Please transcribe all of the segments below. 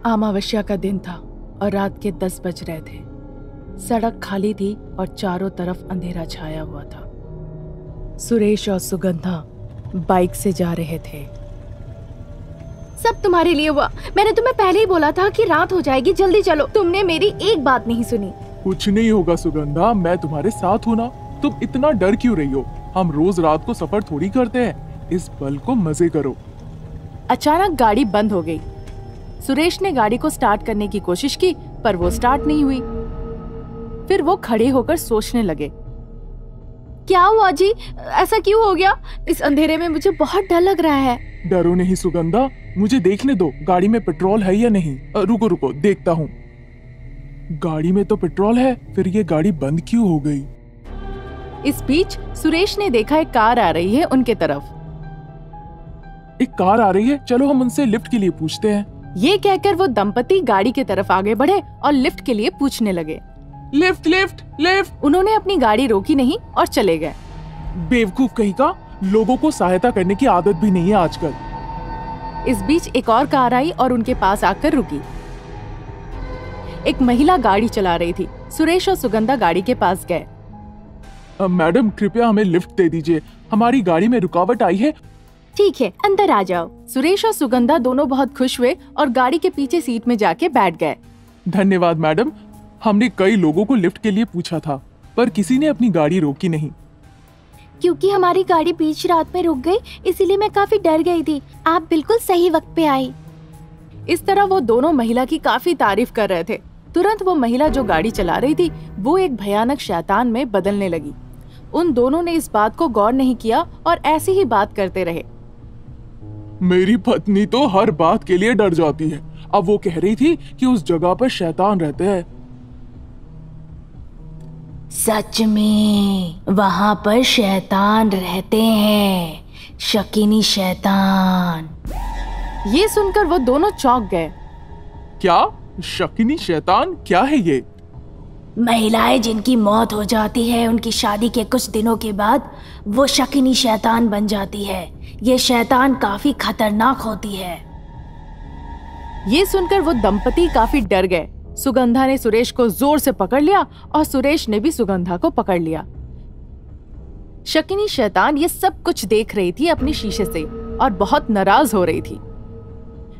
अमावस्या का दिन था और रात के 10 बज रहे थे। सड़क खाली थी और चारों तरफ अंधेरा छाया हुआ था। सुरेश और सुगंधा बाइक से जा रहे थे। सब तुम्हारे लिए हुआ। मैंने तुम्हें पहले ही बोला था कि रात हो जाएगी, जल्दी चलो। तुमने मेरी एक बात नहीं सुनी। कुछ नहीं होगा सुगंधा, मैं तुम्हारे साथ हूँ ना। तुम इतना डर क्यों रही हो? हम रोज रात को सफर थोड़ी करते हैं। इस पल को मजे करो। अचानक गाड़ी बंद हो गई। सुरेश ने गाड़ी को स्टार्ट करने की कोशिश की पर वो स्टार्ट नहीं हुई। फिर वो खड़े होकर सोचने लगे, क्या हुआ जी? ऐसा क्यों हो गया? इस अंधेरे में मुझे बहुत डर लग रहा है। डरो नहीं सुगंधा, मुझे देखने दो गाड़ी में पेट्रोल है या नहीं। रुको रुको, देखता हूँ। गाड़ी में तो पेट्रोल है, फिर ये गाड़ी बंद क्यों हो गई? इस बीच सुरेश ने देखा एक कार आ रही है उनके तरफ। एक कार आ रही है, चलो हम उनसे लिफ्ट के लिए पूछते हैं। ये कहकर वो दंपति गाड़ी की तरफ आगे बढ़े और लिफ्ट के लिए पूछने लगे। Lift lift lift. उन्होंने अपनी गाड़ी रोकी नहीं और चले गए। बेवकूफ कहीं का, लोगों को सहायता करने की आदत भी नहीं है आजकल। इस बीच एक और कार आई और उनके पास आकर रुकी। एक महिला गाड़ी चला रही थी। सुरेश और सुगंधा गाड़ी के पास गए। मैडम कृपया हमें लिफ्ट दे दीजिए, हमारी गाड़ी में रुकावट आई है। ठीक है, अंदर आ जाओ। सुरेश और सुगंधा दोनों बहुत खुश हुए और गाड़ी के पीछे सीट में जाके बैठ गए। धन्यवाद मैडम, हमने कई लोगों को लिफ्ट के लिए पूछा था पर किसी ने अपनी गाड़ी रोकी नहीं। क्योंकि हमारी गाड़ी बीच रात में रुक गई, इसीलिए मैं काफी डर गई थी। आप बिल्कुल सही वक्त पे आई। इस तरह वो दोनों महिला की काफी तारीफ कर रहे थे। तुरंत वो महिला जो गाड़ी चला रही थी वो एक भयानक शैतान में बदलने लगी। उन दोनों ने इस बात को गौर नहीं किया और ऐसे ही बात करते रहे। मेरी पत्नी तो हर बात के लिए डर जाती है। अब वो कह रही थी कि उस जगह पर शैतान रहते हैं। सच में वहाँ पर शैतान रहते हैं, शकीनी शैतान। ये सुनकर वो दोनों चौंक गए। क्या? शकीनी शैतान क्या है ये? महिलाएं जिनकी मौत हो जाती है, उनकी शादी के कुछ दिनों के बाद वो शकीनी शैतान बन जाती है। ये शैतान काफी खतरनाक होती है। ये सुनकर वो दंपति काफी डर गए। सुगंधा ने सुरेश को जोर से पकड़ लिया और सुरेश ने भी सुगंधा को पकड़ लिया। शकीनी शैतान ये सब कुछ देख रही थी अपने शीशे से और बहुत नाराज हो रही थी।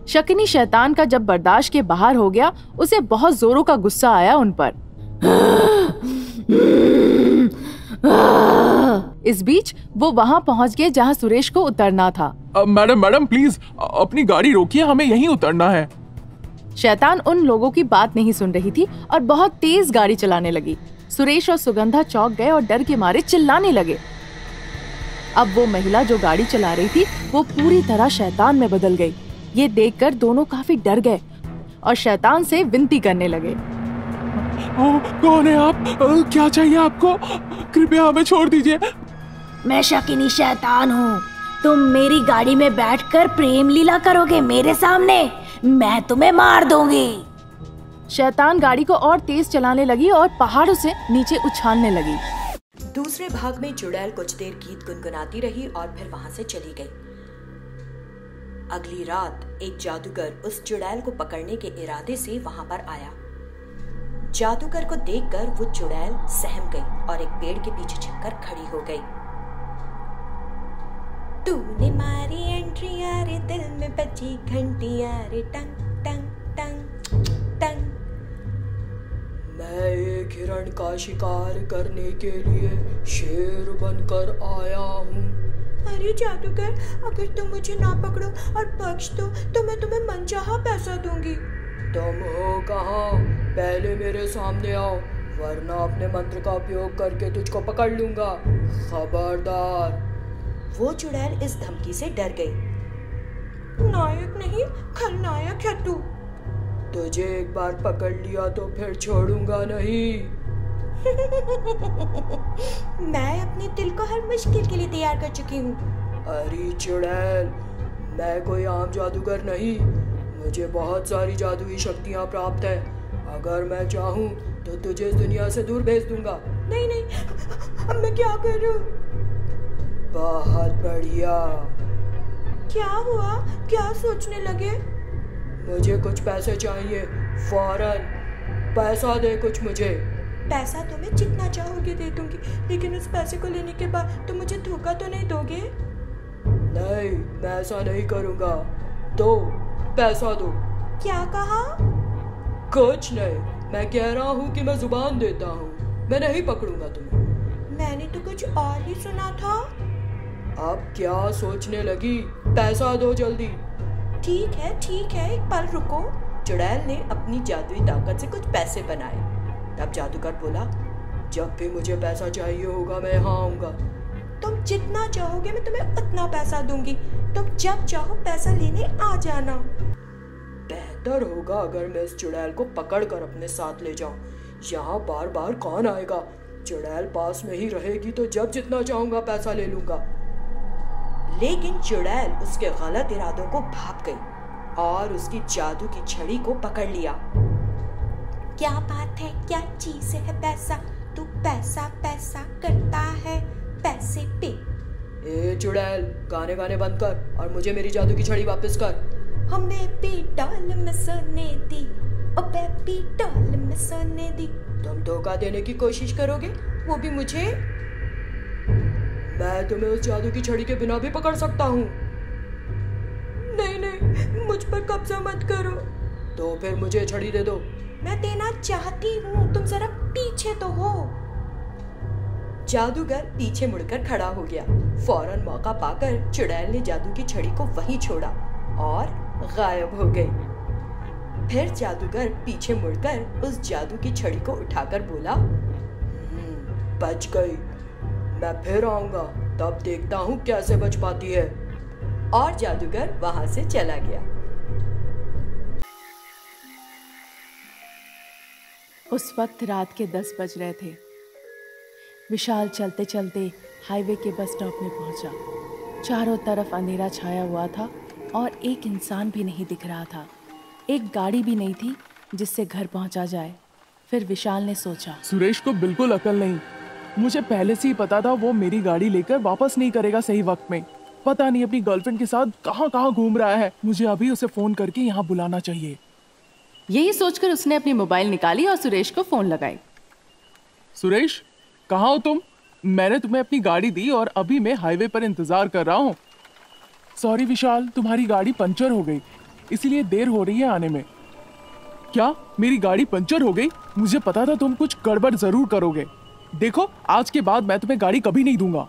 शकीनी शैतान का जब बर्दाश्त के बाहर हो गया, उसे बहुत जोरों का गुस्सा आया उन पर। इस बीच वो वहां पहुंच गए जहां सुरेश को उतरना था। मैडम प्लीज अपनी गाड़ी रोकिए, हमें यहीं उतरना है। शैतान उन लोगों की बात नहीं सुन रही थी और बहुत तेज गाड़ी चलाने लगी। सुरेश और सुगंधा चौंक गए और डर के मारे चिल्लाने लगे। अब वो महिला जो गाड़ी चला रही थी वो पूरी तरह शैतान में बदल गई। ये देखकर दोनों काफी डर गए और शैतान से विनती करने लगे। कौन है आप? क्या चाहिए आपको? कृपया हमें छोड़ दीजिए। मैं शकीनी शैतान हूँ। तुम मेरी गाड़ी में बैठकर प्रेम लीला करोगे मेरे सामने, मैं तुम्हें मार दूंगी। शैतान गाड़ी को और तेज चलाने लगी और पहाड़ों से नीचे उछालने लगी। दूसरे भाग में चुड़ैल कुछ देर गीत गुनगुनाती रही और फिर वहां से चली गई। अगली रात एक जादूगर उस चुड़ैल को पकड़ने के इरादे से वहां पर आया। जादूगर को देखकर वो चुड़ैल सहम गई और एक पेड़ के पीछे छिपकर खड़ी हो गई। तूने मारी एंट्री रे, दिल में बजी घंटियां रे, टंग टंग टंग टंग। मैं एक हिरण का शिकार करने के लिए शेर बनकर आया हूँ। अरे जादूगर, अगर तुम मुझे ना पकड़ो और बख्श दो तो मैं तुम्हें मनचाहा पैसा दूंगी। तुम हो कहाँ? पहले मेरे सामने आओ, वरना अपने मंत्र का उपयोग करके तुझको पकड़ लूंगा। खबरदार। वो चुड़ैल इस धमकी से डर गई। नायक नहीं, खलनायक है तू। तुझे एक बार पकड़ लिया तो फिर छोड़ूंगा नहीं। मैं अपने दिल को हर मुश्किल के लिए तैयार कर चुकी हूँ। अरे चुड़ैल, मैं कोई आम जादूगर नहीं, मुझे बहुत सारी जादुई शक्तियाँ प्राप्त है। अगर मैं चाहूँ तो तुझे इस दुनिया से दूर भेज दूंगा। नहीं नहीं, अब मैं क्या करूँ? बहुत बढ़िया। क्या हुआ? क्या सोचने लगे? मुझे कुछ पैसे चाहिए, फौरन पैसा दे कुछ मुझे। पैसा तो मैं जितना चाहोगे दे दूंगी, लेकिन उस पैसे को लेने के बाद तुम मुझे धोखा तो नहीं दोगे? नहीं, मैं ऐसा नहीं करूँगा। दो, पैसा दो। क्या कहा? कुछ नहीं, मैं कह रहा हूँ कि मैं जुबान देता हूँ, मैं नहीं पकड़ूंगा तुम्हें। मैंने तो कुछ और ही सुना था। अब क्या सोचने लगी? पैसा दो जल्दी। ठीक है, एक पल रुको। चुड़ैल ने अपनी जादुई ताकत से कुछ पैसे बनाए। तब जादूगर बोला, जब भी मुझे पैसा चाहिए होगा मैं यहाँ आऊंगा। तुम जितना चाहोगे मैं तुम्हें उतना पैसा दूंगी। तुम जब चाहो पैसा लेने आ जाना। बेहतर होगा अगर मैं इस चुड़ैल को पकड़ कर अपने साथ ले जाऊं। यहाँ बार बार कौन आएगा? चुड़ैल पास में ही रहेगी तो जब जितना चाहूंगा पैसा ले लूंगा। लेकिन चुड़ैल उसके गलत इरादों को भाप गई और उसकी जादू की छड़ी को पकड़ लिया। क्या बात है, क्या चीज है पैसा? तू पैसा पैसा करता है, पैसे पे। ए चुड़ैल, गाने गाने बंद कर और मुझे मेरी जादू की छड़ी वापस कर। हमें पेटाल में सोने दी, अबे पेटाल में सोने दी। तुम धोखा देने की कोशिश करोगे, वो भी मुझे? मैं तुम्हें उस जादू की छड़ी के बिना भी पकड़ सकता हूँ। नहीं, मुझ पर कब्जा मत करो। तो फिर मुझे छड़ी दे दो। मैं देना चाहती हूँ, तुम जरा पीछे तो हो। जादूगर पीछे मुड़कर खड़ा हो गया। फौरन मौका पाकर चुड़ैल ने जादू की छड़ी को वहीं छोड़ा और गायब हो गई। फिर जादूगर पीछे मुड़कर उस जादू की छड़ी को उठाकर बोला, बच गई, मैं फिर आऊंगा, तब देखता हूँ कैसे बच पाती है। और जादूगर वहां से चला गया। उस वक्त रात के 10 बज रहे थे। विशाल चलते चलते हाईवे के बस स्टॉप में पहुंचा। चारों तरफ अंधेरा छाया हुआ था और एक इंसान भी नहीं दिख रहा था। एक गाड़ी भी नहीं थी जिससे घर पहुंचा जाए। फिर विशाल ने सोचा, सुरेश को बिल्कुल अकल नहीं। मुझे पहले से ही पता था वो मेरी गाड़ी लेकर वापस नहीं करेगा सही वक्त में। पता नहीं अपनी गर्लफ्रेंड के साथ कहाँ कहाँ घूम रहा है। मुझे अभी उसे फोन करके यहाँ बुलाना चाहिए। यही सोचकर उसने अपनी मोबाइल निकाली और सुरेश को फोन लगाई। सुरेश, कहाँ हो तुम? मैंने तुम्हें अपनी गाड़ी दी और अभी मैं हाईवे पर इंतजार कर रहा हूँ। सॉरी विशाल, तुम्हारी गाड़ी पंचर हो गई, इसीलिए देर हो रही है आने में। क्या मेरी गाड़ी पंचर हो गई? मुझे पता था तुम कुछ गड़बड़ जरूर करोगे। देखो, आज के बाद मैं तुम्हें गाड़ी कभी नहीं दूंगा।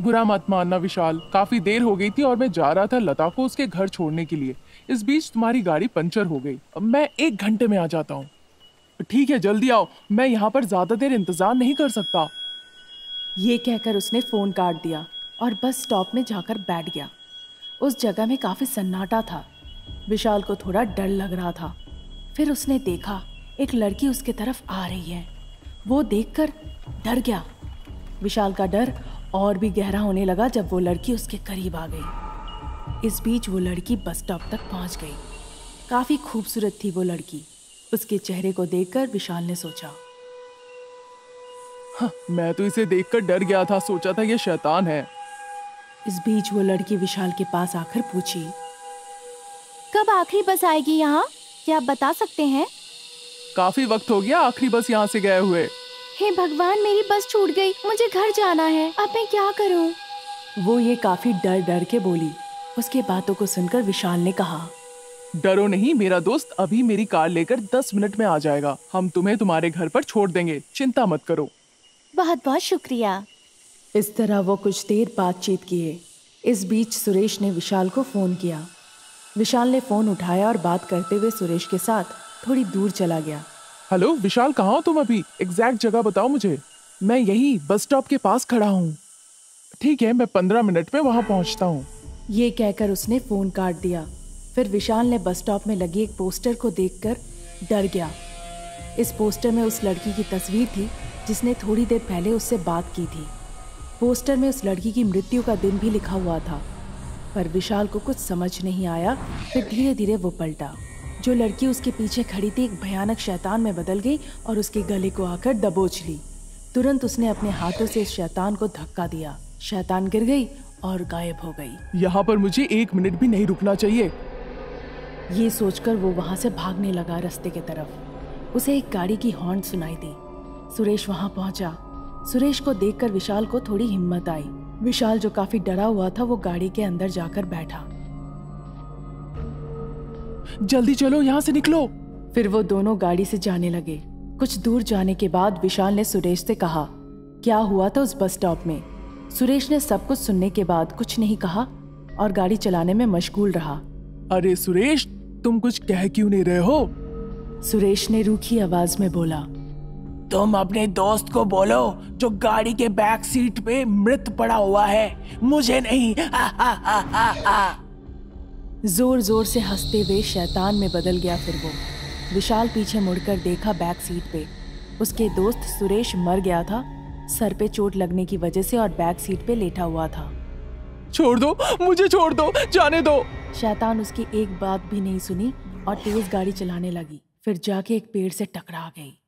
बुरा मत मानना विशाल, काफी देर हो गई थी और मैं जा रहा था लता को उसके घर छोड़ने के लिए। इस बीच तुम्हारी गाड़ी पंचर हो गई। अब मैं 1 घंटे में आ जाता हूँ। ठीक है, जल्दी आओ, मैं यहाँ पर ज्यादा देर इंतजार नहीं कर सकता। ये कहकर उसने फोन काट दिया और बस स्टॉप में जाकर बैठ गया। उस जगह में काफी सन्नाटा था। विशाल को थोड़ा डर लग रहा था। फिर उसने देखा एक लड़की उसके तरफ आ रही है। वो देखकर डर गया। विशाल का डर और भी गहरा होने लगा जब वो लड़की उसके करीब आ गई। इस बीच वो लड़की बस स्टॉप तक पहुंच गई। काफी खूबसूरत थी वो लड़की। उसके चेहरे को देखकर विशाल ने सोचा, हाँ, मैं तो इसे देखकर डर गया था, सोचा था ये शैतान है। इस बीच वो लड़की विशाल के पास आकर पूछी, कब आखिरी बस आएगी यहाँ? क्या आप बता सकते हैं? काफी वक्त हो गया आखिरी बस यहाँ से गए हुए। हे भगवान, मेरी बस छूट गई, मुझे घर जाना है, अब मैं क्या करूँ? वो ये काफी डर डर के बोली। उसके बातों को सुनकर विशाल ने कहा, डरो नहीं, मेरा दोस्त अभी मेरी कार लेकर 10 मिनट में आ जाएगा। हम तुम्हें तुम्हारे घर पर छोड़ देंगे, चिंता मत करो। बहुत बहुत शुक्रिया। इस तरह वो कुछ देर बातचीत किए। इस बीच सुरेश ने विशाल को फोन किया। विशाल ने फोन उठाया और बात करते हुए सुरेश के साथ थोड़ी दूर चला गया। हेलो विशाल, कहाँ हो तुम? अभी एग्जैक्ट जगह बताओ मुझे। मैं यही बस स्टॉप के पास खड़ा हूँ। ठीक है, मैं 15 मिनट में वहाँ पहुँचता हूँ। ये कहकर उसने फोन काट दिया। फिर विशाल ने बस स्टॉप में लगी एक पोस्टर को देखकर डर गया। इस पोस्टर में उस लड़की की तस्वीर थी जिसने थोड़ी देर पहले उससे बात की थी। पोस्टर में उस लड़की की मृत्यु का दिन भी लिखा हुआ था। पर विशाल को कुछ समझ नहीं आया। फिर धीरे धीरे वो पलटा। जो लड़की उसके पीछे खड़ी थी एक भयानक शैतान में बदल गई और उसके गले को आकर दबोच ली। तुरंत उसने अपने हाथों से इस शैतान को धक्का दिया। शैतान गिर गई और गायब हो गई। यहाँ पर मुझे 1 मिनट भी नहीं रुकना चाहिए। ये सोचकर वो वहां से भागने लगा रास्ते की तरफ। उसे एक गाड़ी की हॉर्न सुनाई दी। सुरेश वहां पहुंचा। सुरेश को देखकर विशाल को थोड़ी हिम्मत आई। विशाल जो काफी डरा हुआ था वो गाड़ी के अंदर जाकर बैठा। जल्दी चलो, यहाँ से निकलो। फिर वो दोनों गाड़ी से जाने लगे। कुछ दूर जाने के बाद विशाल ने सुरेश से कहा क्या हुआ था उस बस स्टॉप में। सुरेश ने सब कुछ सुनने के बाद कुछ नहीं कहा और गाड़ी चलाने में मशगूल रहा। अरे सुरेश, तुम कुछ कह क्यों नहीं रहे हो? सुरेश ने रूखी आवाज में बोला, तुम अपने दोस्त को बोलो जो गाड़ी के बैक सीट पे मृत पड़ा हुआ है, मुझे नहीं। जोर जोर से हंसते हुए शैतान में बदल गया। फिर वो विशाल पीछे मुड़कर देखा बैक सीट पे उसके दोस्त सुरेश मर गया था, सर पे चोट लगने की वजह से, और बैक सीट पे लेटा हुआ था। छोड़ दो, मुझे छोड़ दो, जाने दो। शैतान उसकी एक बात भी नहीं सुनी और तेज गाड़ी चलाने लगी। फिर जाके एक पेड़ से टकरा गई।